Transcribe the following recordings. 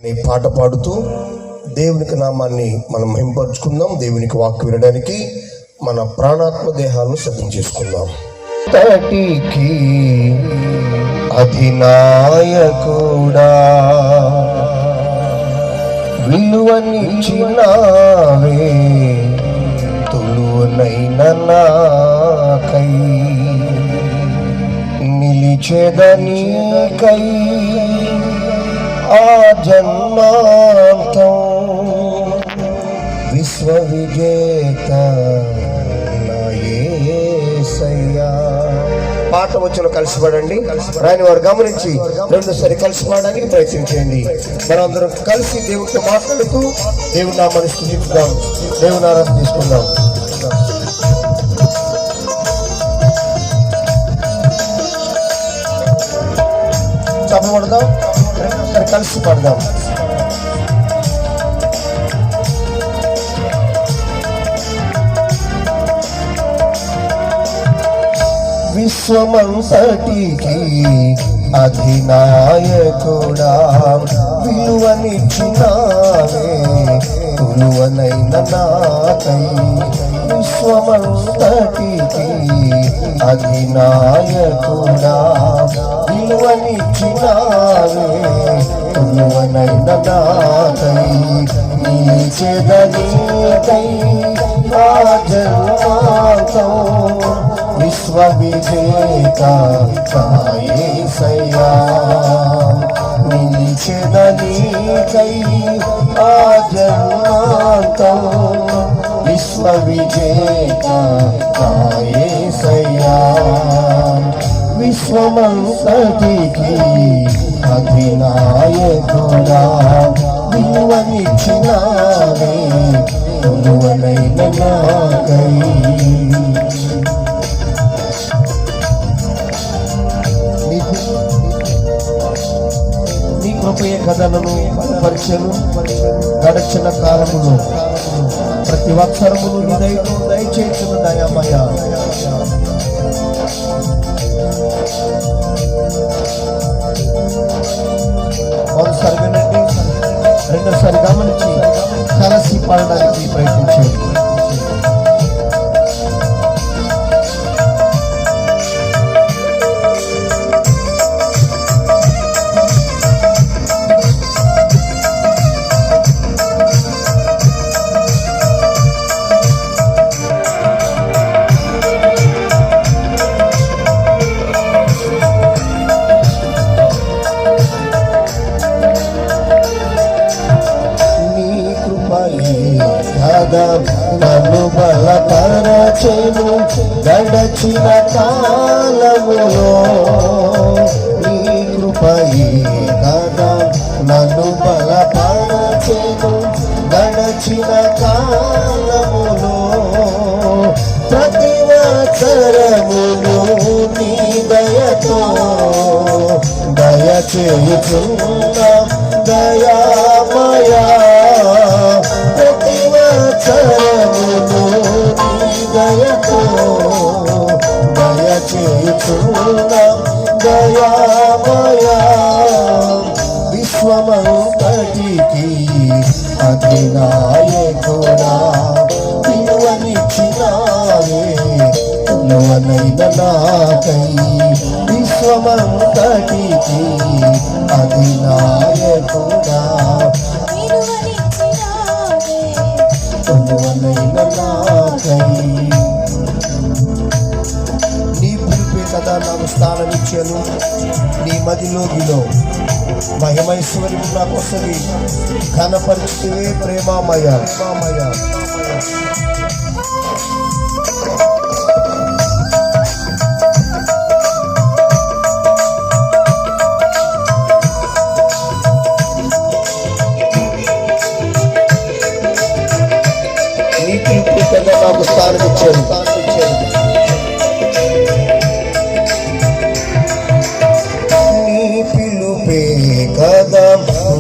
ఈ పాట పాడుతూ దేవునికి నామాన్ని మనం మహింపరుచుకుందాం. దేవునికి వాక్కు వినడానికి మన ప్రాణాత్మ దేహాలను సిద్ధం చేసుకుందాం. తటికి అధినాయకుడా విలువనిచ్చినావే తులువనైన నాకై నిలిచెదనీకై ఆ జన్మాంతం విశ్వవిజేత నా యేసయ్యా. పాట వచ్చిన కలిసి పాడండి. రాని వారు గమనించి రెండోసారి కలిసి పాడడానికి ప్రయత్నించండి. మనందరం కలిసి దేవుడితో మాట్లాడుతూ దేవుని నామాన్ని స్తుతిద్దాం, దేవుని ఆరాధన చేసుకుందాం. చెప్పబడదాం, రెండోసారి కలిసి పాడదాం. విశ్వమంతటికి అధినాయకుడా విలువనిచ్చినావే తులువనైన నాకై. విశ్వమంతటికి అధినాయకుడా విలువనిచ్చినావే తులువనైన నాకై. నిలిచెదనీకై ఆ జన్మాంతం విశ్వవిజేత నా యేసయ్యా. నిలిచెదనీకై ఆ జన్మాంతం విశ్వవిజేత నా యేసయ్యా. విశ్వమంతటికి అధినాయకుడా విలువనిచ్చినావే తులువనైన నాకై. నీ కృపయ కథలను పరిచయలు గడచిన కాలములో ప్రతి వత్సరములు నీ దయతో దయచేస్తున్న దయామయ. ఒకసారి వినండి, రెండోసారి గమనించి కలిసి పాడడానికి ప్రయత్నించండి. నన్ను బలపరచెను గడచిన కాలములో. నీ కృపయే కదా నన్ను బలపరచెను గడచిన కాలములో. ప్రతి వత్సరమును నీ దయతో దయచేయుచున్న దయామయా. ప్రతి వత్సరమును నీ దయతో దయచేయుచున్న దయామయా. విశ్వమంతటికి అధినాయకుడా విలువనిచ్చినావే తులువనైన నాకై. విశ్వమంతటికి అధినాయకుడా తులువనైన నాకై. నీ పిలుపే కదా నాకు స్థానం ఇచ్చాను. నీ మదిలోగిలో మహిమైశ్వర్యం నాకు వస్తుంది. ఘనపరిచితివే ప్రేమామయ. నీ పిలుపే కదా నాకు స్థానం ఇచ్చాను. కదా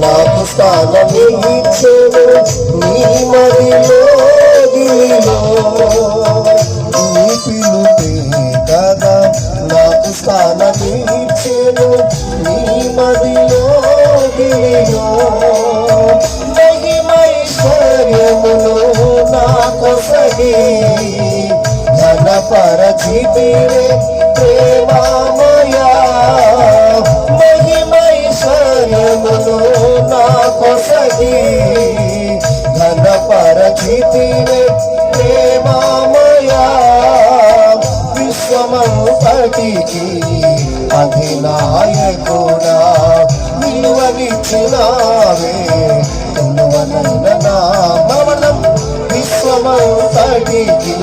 నాకు స్థానమిచ్చెను నీ మదిలో గిలిలో. నీ పిలుపే కదా నాకు స్థానమిచ్చెను నీ మదిలో కౌగిలిలో మహిమైశ్వర్యమును నాకొసగి ఘనపరచితివే ప్రేమమయా. మహిమైశ్వర్యమును నాకొసగి ఘనపరచితివే ప్రేమమయా. విశ్వమంతటికి అధినాయకుడా విలువనిచ్చినావే విలువనైన నామం. విశ్వమంతటికి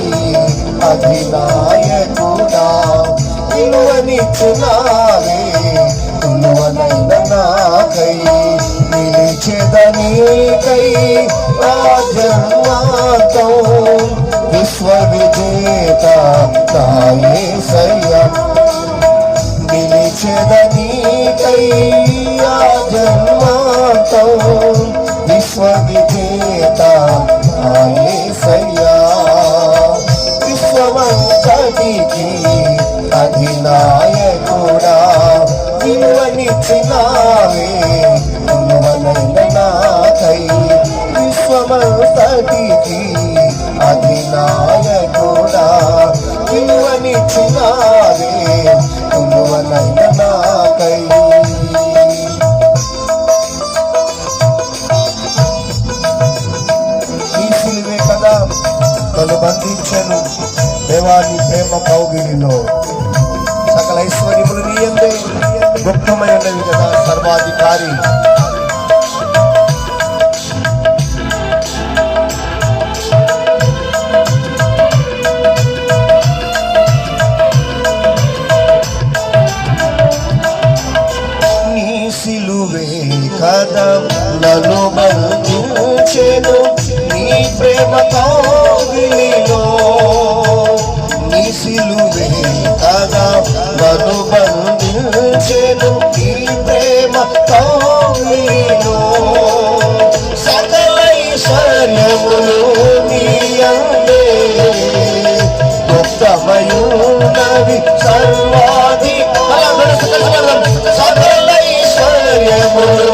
అధినాయకుడా విలువనిచ్చినావే విలువనైన నాకై నిలిచెదనీకై ఆ జన్మాంతం. విశ్వవిజేత నా యేసయ్యా నిలిచెదనీకై ఆ జన్మాంతం. విశ్వవిజేత నా యేసయ్యా విశ్వమంతటికి అధినాయకుడా విలువనిచ్చినావే విలువనైన నాకై. విశ్వమంతటికి అధినాయకుడా విలువనిచ్చినావే విలువనైన నాకై. ఈ సిలువే కదా నన్ను బంధించెను దేవాని ప్రేమ కౌగిలిలో. సకల ఐశ్వర్యములు నీ యందే గుప్తమైనవి కదా సర్వాధికారి. నీ సిలువే కదా నన్ను బంధించెను నీ ప్రేమ కౌగిలిలో. నీ సిలువే కదా నన్ను బంధించెను నీ ప్రేమ కౌగిలిలో. సకల ఐశ్వర్యములు నీ యందే గుప్తమయున్నవి సర్వాధికారి. సకల ఐశ్వర్యములు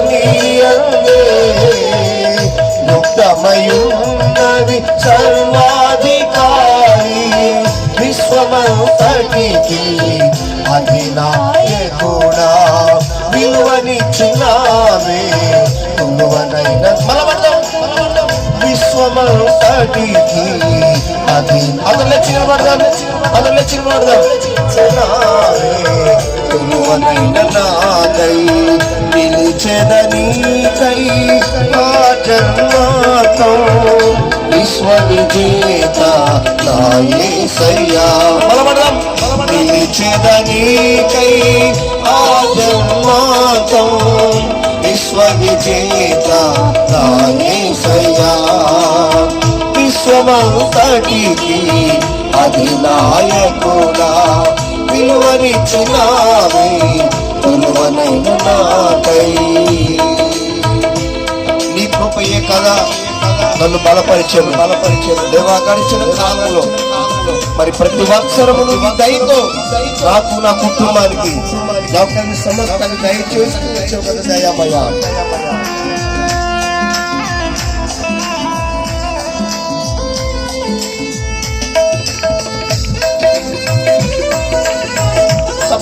నీ యందే గుప్తమయున్నవి సర్వాధికారి. విశ్వమంతటికి అధినాయకుడా విలువనిచ్చినావే విలువనైన విశ్వమంతటికి అదొచ్చిన విలువనైన నాకై నిలిచెదనీకై ఆ జన్మాంతం. విశ్వవిజేత నా యేసయ్యా నిలిచెదనీకై ఆ జన్మాంతం. విశ్వవిజేత నా యేసయ్యా విశ్వమంతటికి అధినాయకుడా విలువనిచ్చినావే విలువనైన నాకై. నీ కృపయే కదా నన్ను బలపరిచాను దేవా. గడిచిన కాలంలో మరి ప్రతి సంవత్సరమును నీ దయతో నాకు నా కుటుంబానికి నాకు సమస్తాన్ని దయచేస్తూ వచ్చావు కదా దయామయ.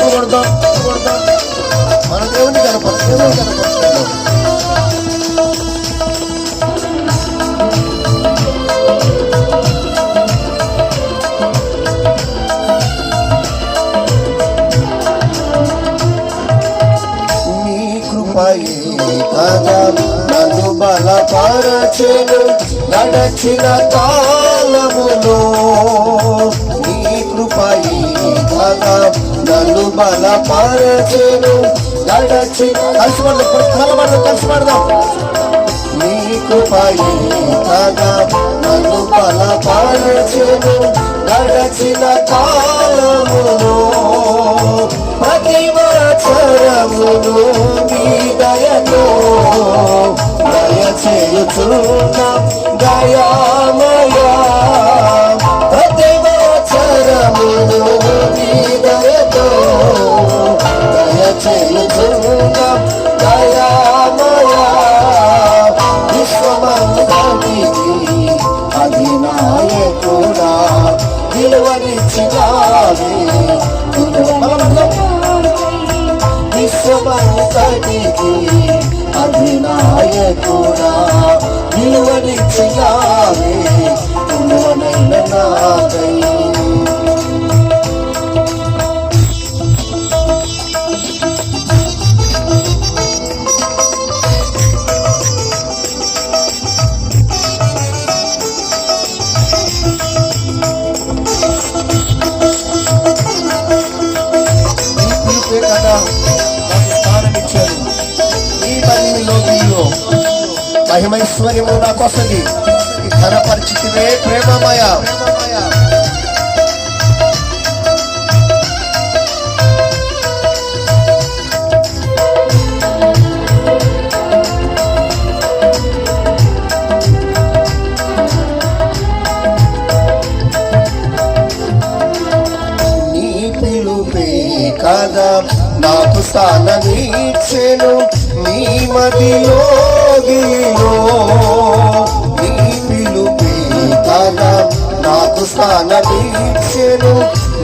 కొడదాం మన దేవుని కనపడుతున్నాం. నీ కృపయే కదా నన్ను బలపరచెను గడచిన కాలములో. నీ కృపయే కదా నన్ను బలపరచెను గడచిన కలిసి పడదాం. నీ కృపయే కదా నన్ను బలపరచెను గడచిన కాలములో. ప్రతి వత్సరమును నీ దయతో దయచేయుచున్న దయామయా. ప్రతి వత్సరమును నీ దయతో దయచేయుచున్న దయా కొసగి అధినాయకుడా విలువనిచ్చినావే విలువనైన నాకై. కదా నాకు స్థానం ఇచ్చారు. ఈ మహిమలో నీవు మహిమైశ్వర్యము నా కొసగి ఘనపరిచితివే ప్రేమమయ. కదా నాకు స్థానమిచ్చెను నీ మదిలోగిలో. నీ పిలుపే కదా నాకు స్థానమిచ్చెను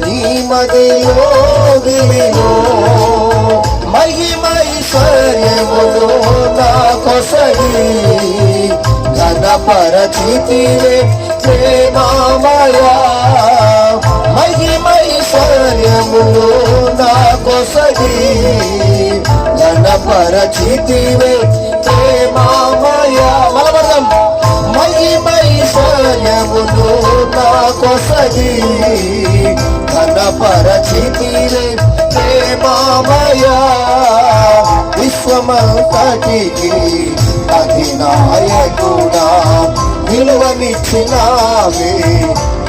నీ మదిలోగిలో. మహిమైశ్వర్యమును నా కొసగి ఘనపరచితివే ప్రేమమయా. మహిమైశ్వర్యమును నా కొసగి ఘనపరచితివే ప్రేమమయా. మలబడదాం. మహిమైశ్వర్యమును నా కొసగి ఘనపరచితివే ప్రేమమయా. విశ్వమంతటికి అధినాయకుడా విలువనిచ్చినావే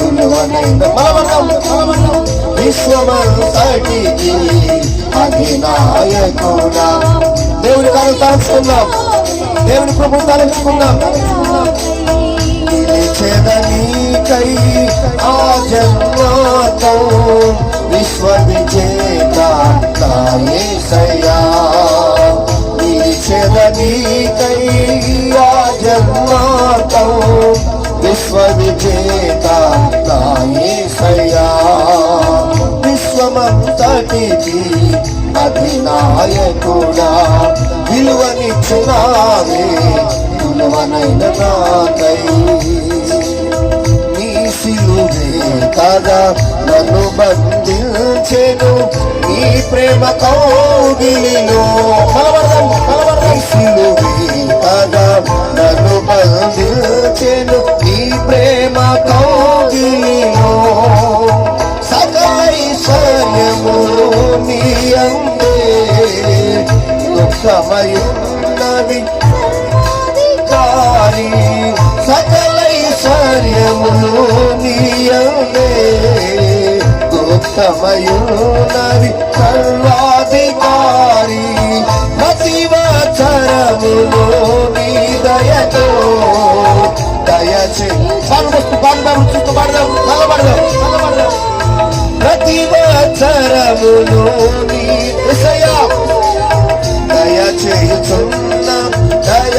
విలువనైన. విశ్వమంతటికి అధినాయకుడా. దేవుని కాలం తలుచుకున్నాం, దేవుని ప్రభుత్వం తలుచుకున్నాం. నిలిచెదనీకై ఆ జన్మతో విశ్వ విజేత నా యేసయ్యా. నిలిచెదనీకై ఆ జన్మతో విశ్వ విజేత నా యేసయ్యా. విశ్వమంతటికి అధినాయకుడా విలువనిచ్చినావే విలువనైన నాకై. నీ సిలువే కదా నన్ను బంధించెను నీ ప్రేమ కౌగిలిలో. నీ సిలువే కదా నన్ను బంధించెను నీ ప్రేమ కౌగిలిలో. సకలైశ్వర్యములు నీ అందే దుఃఖమయున్నవి కారి. సకలైశ్వర్యములు నీ అందే దుఃఖమయున్నవి సర్వాధికారి. మతివచరములు నీ దయతో దయచే. ప్రతివచరములు నీ దయచేయుచున్న దయ.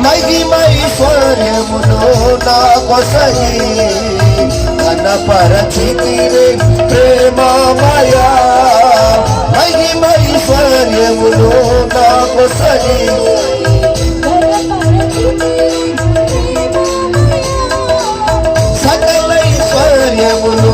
మహిమైశ్వర్యమును నా కొసగి ఘనపరచితివే ప్రేమమయా. మహిమైశ్వర్యమును నా కొసగి సకలైశ్వర్యములు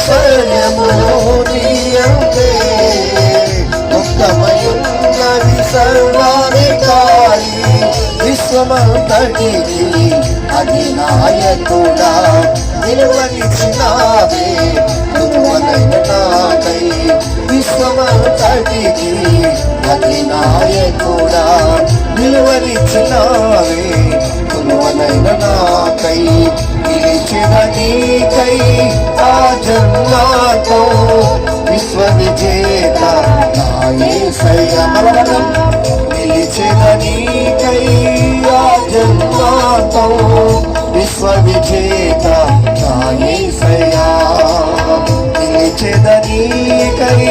సకలైశ్వర్యములు నీ అందే దుఃఖమయున్నవి సర్వాధికారి. విశ్వమంతటికి అధినాయకుడా విలువనిచ్చినావే విలువనైన నాకై. విశ్వమంతటికి అధినాయకుడా విలువనిచ్చినావే విలువనైన నాకై. నిలిచిన నీకై ఆ జన్మతో విశ్వ విజేత నా యేసయ్యా. నిలిచిన నీకై ఆ జన్మతో విశ్వ విజేత నా యేసయ్యా. నిలిచిన నీకై